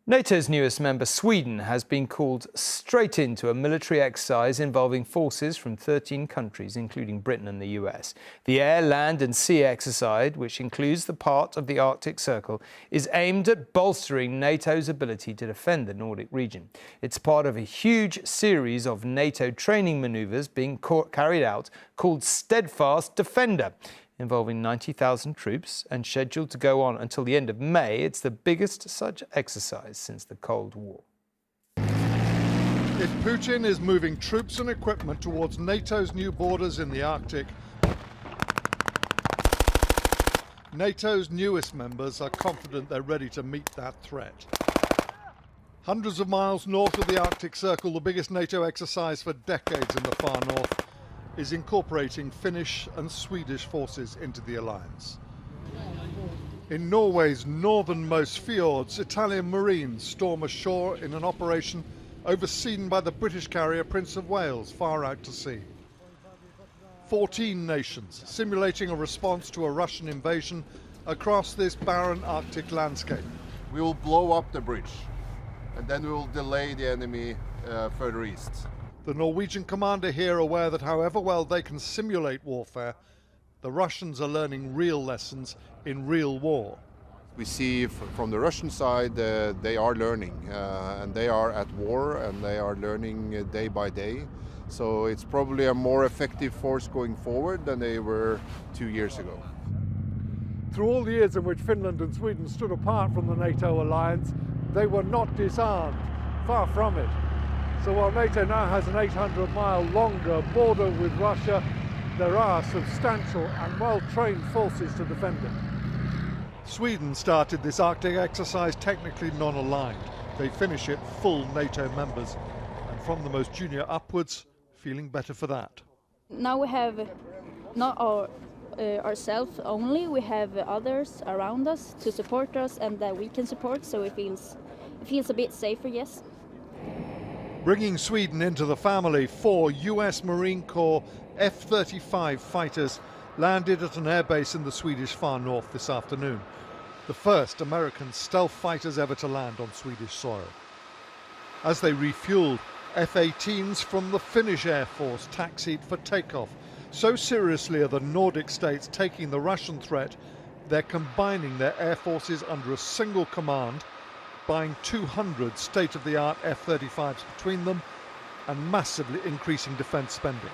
NATO's newest member, Sweden, has been called straight into a military exercise involving forces from 13 countries, including Britain and the US. The air, land and sea exercise, which includes the part of the Arctic Circle, is aimed at bolstering NATO's ability to defend the Nordic region. It's part of a huge series of NATO training manoeuvres being carried out called Steadfast Defender, involving 90,000 troops and scheduled to go on until the end of May. It's the biggest such exercise since the Cold War. If Putin is moving troops and equipment towards NATO's new borders in the Arctic, NATO's newest members are confident they're ready to meet that threat. Hundreds of miles north of the Arctic Circle, the biggest NATO exercise for decades in the far north, is incorporating Finnish and Swedish forces into the alliance. In Norway's northernmost fjords, Italian Marines storm ashore in an operation overseen by the British carrier Prince of Wales, far out to sea. 14 nations simulating a response to a Russian invasion across this barren Arctic landscape. We will blow up the bridge and then we will delay the enemy further east. The Norwegian commander here aware that however well they can simulate warfare, the Russians are learning real lessons in real war. We see from the Russian side they are learning and they are at war and they are learning day by day. So it's probably a more effective force going forward than they were 2 years ago. Through all the years in which Finland and Sweden stood apart from the NATO alliance, they were not disarmed, far from it. So while NATO now has an 800-mile longer border with Russia, there are substantial and well-trained forces to defend it. Sweden started this Arctic exercise technically non-aligned. They finish it full NATO members, and from the most junior upwards, feeling better for that. Now we have not ourselves only, we have others around us to support us and that we can support, so it feels a bit safer, yes. Bringing Sweden into the family, 4 US Marine Corps F-35 fighters landed at an airbase in the Swedish far north this afternoon. The first American stealth fighters ever to land on Swedish soil. As they refueled, F-18s from the Finnish Air Force taxied for takeoff. So seriously are the Nordic states taking the Russian threat, they're combining their air forces under a single command, buying 200 state-of-the-art F-35s between them and massively increasing defence spending.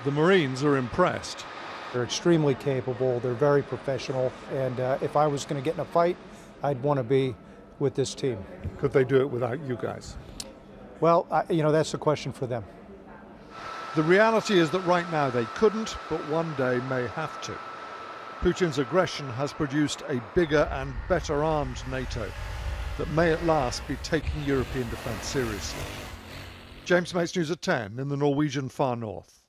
The Marines are impressed. They're extremely capable, they're very professional, and if I was going to get in a fight, I'd want to be with this team. Could they do it without you guys? Well, that's a question for them. The reality is that right now they couldn't, but one day may have to. Putin's aggression has produced a bigger and better armed NATO that may at last be taking European defence seriously. James Mates, News at 10 in the Norwegian far north.